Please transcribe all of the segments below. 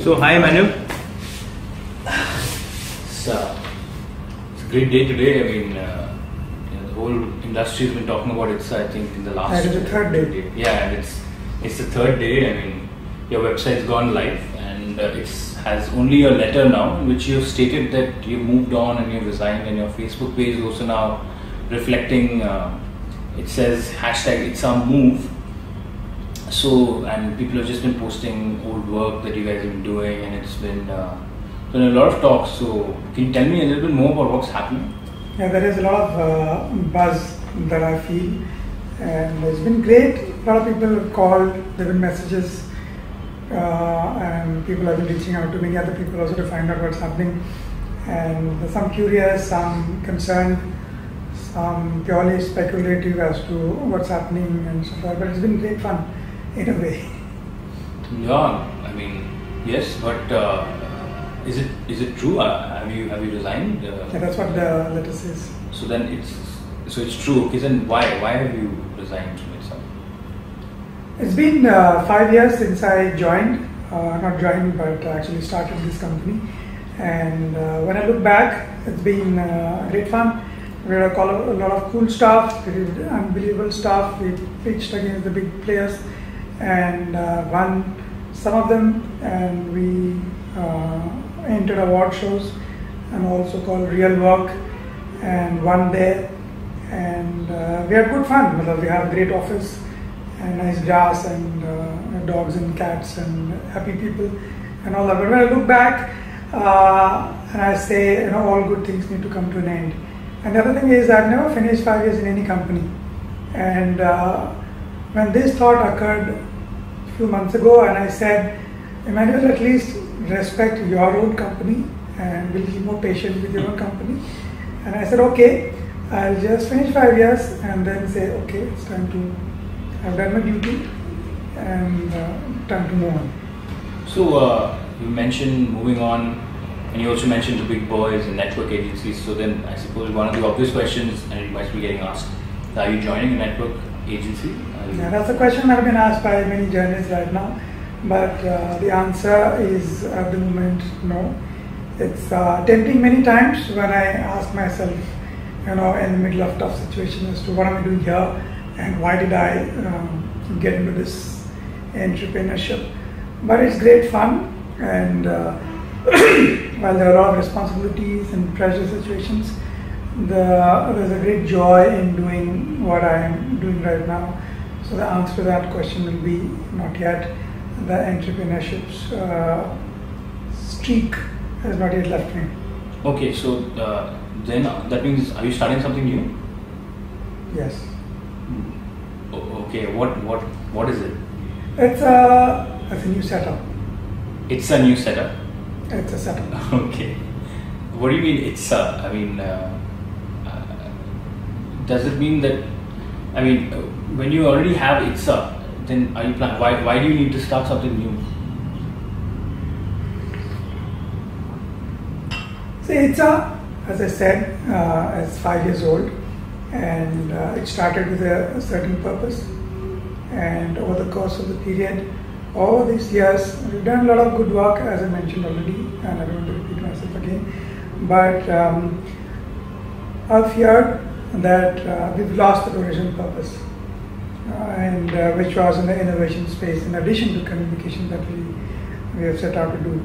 So hi Manu. It's a great day today. I mean, the whole industry has been talking about ITSA. I think in the last. And it's the third day. Yeah, and it's the third day. I mean, your website's gone live, and it has only a letter now in which you've stated that you moved on and you've resigned, and your Facebook page is also now reflecting. It says #ITSAMove. So, and people have just been posting old work that you guys have been doing, and it's been a lot of talk. So, can you tell me a little bit more about what's happening? Yeah, there is a lot of buzz that I feel, and it's been great. A lot of people have called, there have been messages, and people have been reaching out to many other people also to find out what's happening. And some curious, some concerned, some purely speculative as to what's happening and so forth. But it's been great fun in a way. Yeah, I mean, yes, but is it true? Have you resigned? Yeah, that's what the letter says. So then it's true. Okay, then why have you resigned from ITSA? It's been 5 years since I joined, not joined, but actually started this company. And when I look back, it's been great fun. We had a lot of cool stuff, we did unbelievable stuff. We pitched against the big players and won some of them, and we entered award shows and also called Real Work and won there. And we had good fun because we have a great office and nice grass and dogs and cats and happy people and all that. But when I look back and I say, all good things need to come to an end. And the other thing is, I've never finished 5 years in any company. And when this thought occurred a few months ago, and I said, Emmanuel, at least respect your own company and will be more patient with your own company. And I said, okay, I'll just finish 5 years and then say, okay, it's time to, I've done my duty and time to move on. So you mentioned moving on. And you also mentioned the big boys and network agencies. So then I suppose one of the obvious questions, and it might be getting asked, are you joining a network agency? Yeah, that's a question that has been asked by many journalists right now. But the answer is at the moment, no. It's tempting many times when I ask myself, in the middle of tough situation as to what am I doing here and why did I get into this entrepreneurship. But it's great fun, and while there are a lot of responsibilities and pressure situations, there's a great joy in doing what I am doing right now. So the answer to that question will be not yet. The entrepreneurship's streak has not yet left me. Okay, so then that means, are you starting something new? Yes. Okay, what is it? It's a new setup. It's a new setup? It's a setup. Okay. What do you mean ITSA? I mean, does it mean that, I mean, when you already have ITSA, then are you why do you need to start something new? See, ITSA, as I said, is 5 years old, and it started with a certain purpose. And over the course of the period, all these years, we've done a lot of good work, as I mentioned already, and I don't want to repeat myself again. But I've feared that we've lost the original purpose, and which was in the innovation space, in addition to communication that we have set out to do.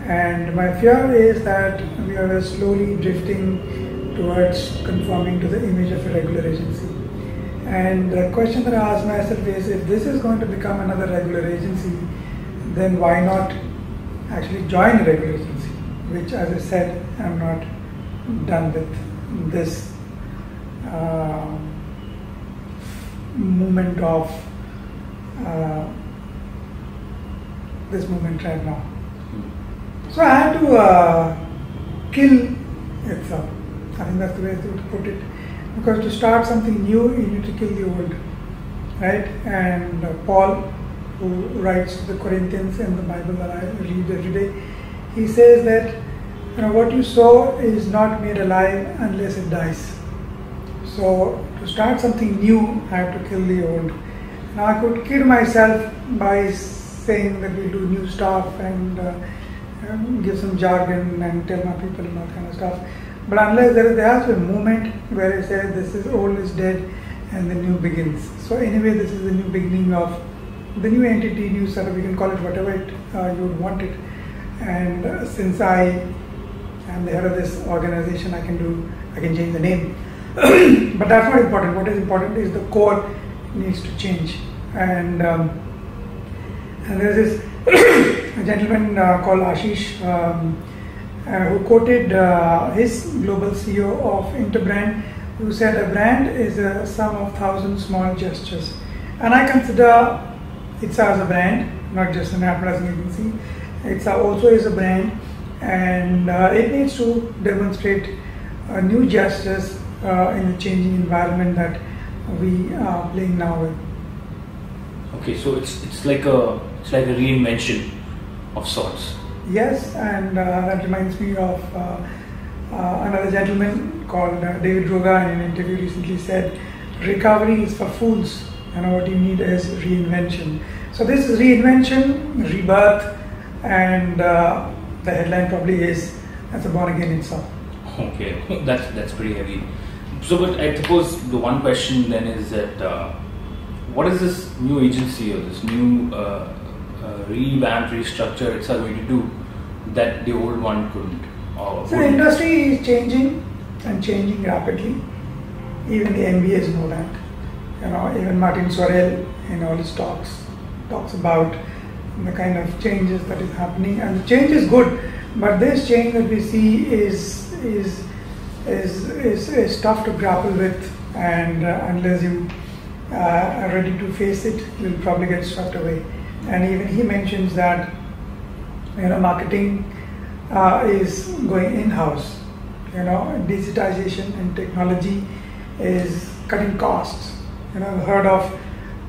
And my fear is that we are slowly drifting towards conforming to the image of a regular agency. And the question that I ask myself is, if this is going to become another regular agency, then why not actually join a regular agency? Which, as I said, I'm not done with this movement of this movement right now. So I had to kill itself. I think that's the way to put it. Because to start something new, you need to kill the old, right? And Paul, who writes to the Corinthians in the Bible that I read every day, he says that what you sow is not made alive unless it dies. So to start something new, I have to kill the old. Now I could kid myself by saying that we'll do new stuff and give some jargon and tell my people and that kind of stuff. But unless there has to be a moment where I say this is old is dead and the new begins. So anyway, this is the new beginning of the new entity, new setup. You can call it whatever you would want it. And since I am the head of this organization, I can change the name. But that's not important. What is important is the core needs to change. And there's this gentleman called Ashish who quoted his global CEO of Interbrand, who said a brand is a sum of 1,000 small gestures. And I consider ITSA as a brand, not just an advertising agency. ITSA also is a brand, and it needs to demonstrate new gestures in the changing environment that we are playing now with. Okay, so it's like a reinvention of sorts. Yes, and that reminds me of another gentleman called David Roga in an interview recently said, recovery is for fools, and what you need is reinvention. So this is reinvention, rebirth, and the headline probably is as a born again ITSA. Okay, that's pretty heavy. So, but I suppose the one question then is that what is this new agency or this new revamped, restructured ITSA going to do that the old one couldn't? So the industry is changing and changing rapidly. Even the MBAs know that. Even Martin Sorrell in all his talks about the kind of changes that is happening, and the change is good, but this change that we see is tough to grapple with, and unless you are ready to face it, you'll probably get swept away. And even he mentions that marketing is going in-house. Digitization and technology is cutting costs. I've heard of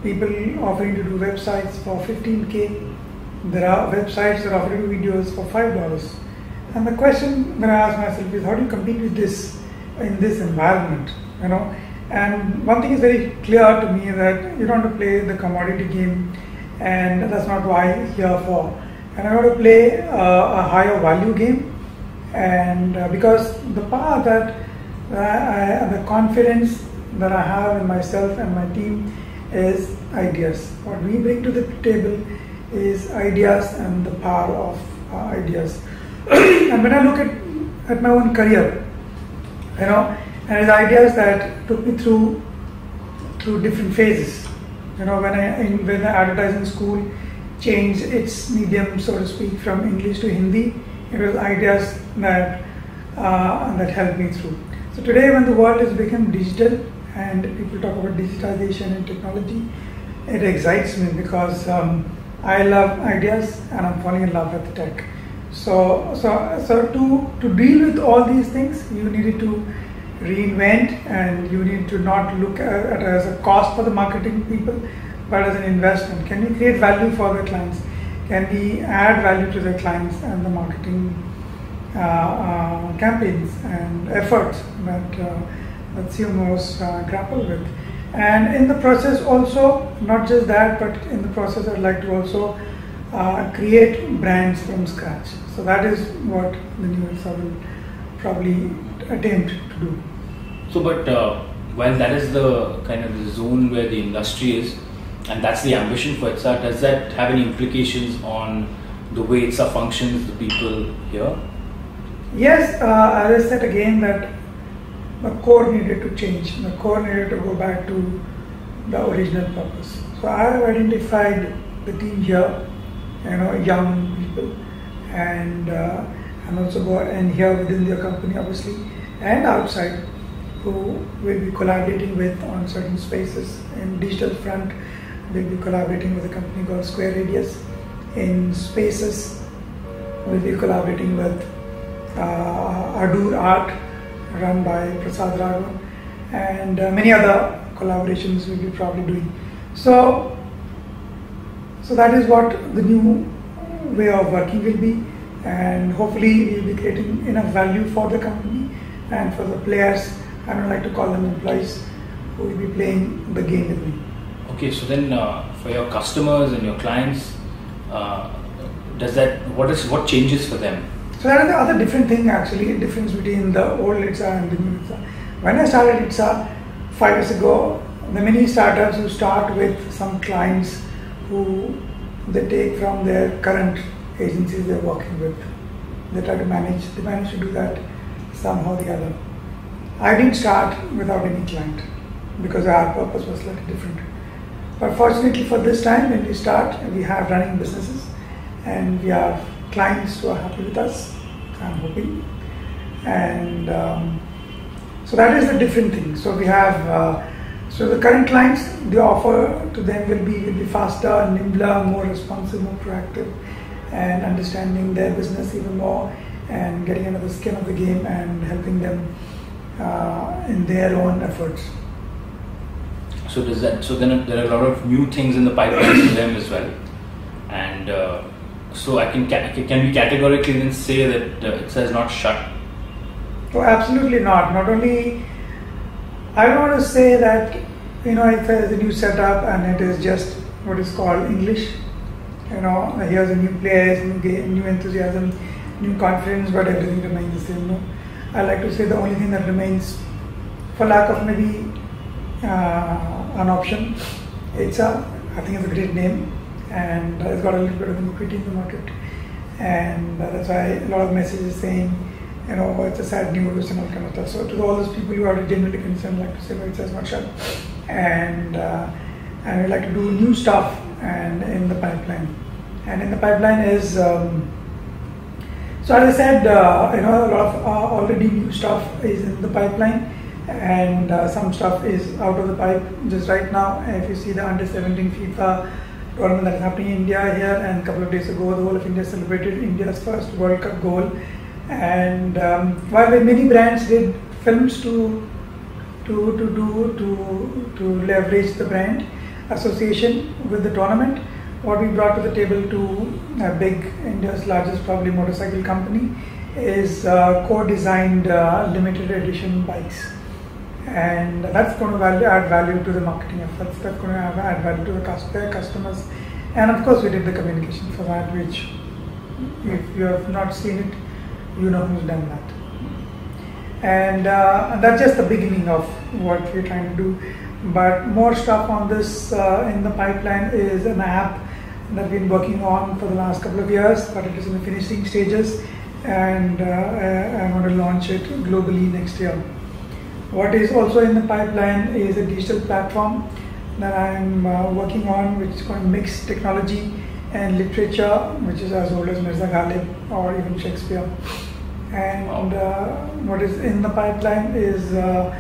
people offering to do websites for $15K. There are websites that offer to do videos for $5. And the question that I ask myself is, how do you compete with this in this environment? And one thing is very clear to me, that you don't want to play the commodity game, and that's not what I'm here for. And I want to play a higher value game, and because the power that the confidence that I have in myself and my team is ideas. What we bring to the table is ideas and the power of ideas. And when I look at my own career, and it's ideas that took me through different phases. When the advertising school changed its medium, so to speak, from English to Hindi, it was ideas that helped me through. So today, when the world has become digital and people talk about digitization and technology, it excites me because I love ideas and I'm falling in love with tech. So to deal with all these things, you needed to reinvent, and you need to not look at it as a cost for the marketing people, but as an investment. Can we create value for the clients? Can we add value to the clients and the marketing campaigns and efforts that CMOs grapple with? And in the process also, not just that, but in the process I'd like to also create brands from scratch. So that is what the new ITSA will probably attempt to do. So, but while that is the kind of the zone where the industry is, and that's the ambition for ITSA, does that have any implications on the way ITSA functions, the people here? Yes, as I said again, that the core needed to change. The core needed to go back to the original purpose. So I have identified the team here, young people, and also go and here within their company, obviously, and outside, who will be collaborating with on certain spaces. In digital front, we'll be collaborating with a company called Square Radius. In spaces, we'll be collaborating with Adur Art, run by Prasad Raghavan, and many other collaborations we'll be probably doing. So that is what the new way of working will be, and hopefully we'll be creating enough value for the company and for the players. I don't like to call them employees, who will be playing the game with me. Okay, so then for your customers and your clients, what changes for them? So that is the other different thing actually, difference between the old ITSA and the new ITSA. When I started ITSA 5 years ago, the many startups who start with some clients who they take from their current agencies they're working with. They try to manage to do that somehow or the other. I didn't start without any client because our purpose was slightly different. But fortunately for this time, when we start, we have running businesses and we have clients who are happy with us, I'm hoping. And so that is the different thing. So we have, so the current clients, the offer to them will be faster, nimbler, more responsive, more proactive, and understanding their business even more and getting under the skin of the game and helping them in their own efforts. So then there are a lot of new things in the pipeline for them as well, and so can we categorically then say that ITSA is not shut? Oh, absolutely not. Not only, I don't want to say that ITSA is a new setup and it is just what is called English. Here's a new players, new enthusiasm, new confidence, but everything remains the same. No? I like to say the only thing that remains, for lack of maybe an option, ITSA, I think it's a great name and it's got a little bit of equity in the market, and that's why a lot of messages saying, it's a sad news and all kind of stuff. So to all those people who are genuinely concerned, I like to say, no, ITSA is not shut, and we like to do new stuff and in the pipeline. And in the pipeline is, so as I said, a lot of already new stuff is in the pipeline, and some stuff is out of the pipe just right now. If you see the under 17 FIFA tournament that is happening in India here, and a couple of days ago, the whole of India celebrated India's first World Cup goal. And while many brands did films to leverage the brand association with the tournament, what we brought to the table to a big India's largest probably motorcycle company is co-designed limited edition bikes, and that's going to add value to the marketing efforts. That's going to add value to their customers, and of course we did the communication for that, which if you have not seen it, you know who's done that. And that's just the beginning of what we're trying to do. But more stuff on this in the pipeline is an app that we've been working on for the last couple of years, but it is in the finishing stages, and I want to launch it globally next year. What is also in the pipeline is a digital platform that I'm working on, which is going to mix technology and literature, which is as old as Mirza Ghalib or even Shakespeare. And what is in the pipeline is a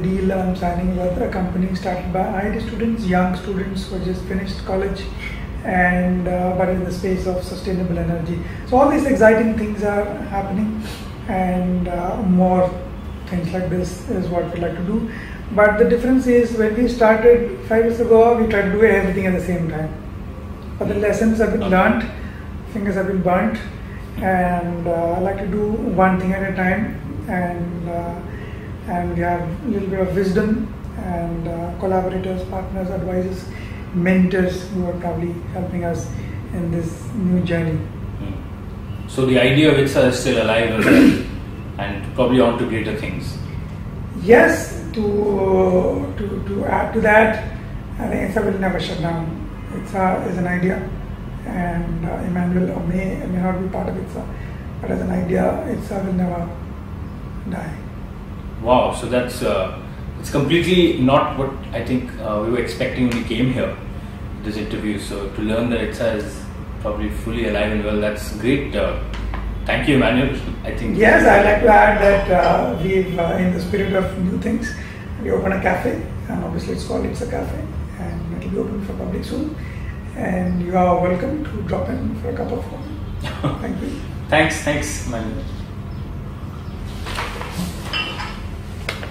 deal I'm signing with a company started by IT students, young students who just finished college, and but in the space of sustainable energy. So all these exciting things are happening, and more things like this is what we like to do. But the difference is, when we started 5 years ago, we tried to do everything at the same time. But the lessons have been learned, fingers have been burnt, and I like to do one thing at a time, and we have a little bit of wisdom and collaborators, partners, advisors, mentors who are probably helping us in this new journey. So the idea of ITSA is still alive and well, and probably on to greater things. Yes, to add to that, I think ITSA will never shut down. ITSA is an idea, and Emmanuel may not be part of ITSA, but as an idea, ITSA will never die. Wow, so that's it's completely not what I think we were expecting when we came here, this interview. So to learn that ITSA is probably fully alive and well, that's great. Thank you, Emmanuel. I think. Yes, I'd like to add that we've, in the spirit of new things, we opened a cafe, and obviously it's called ITSA Cafe, and it will be open for public soon. And you are welcome to drop in for a cup of coffee. Thank you. Thanks, Emmanuel.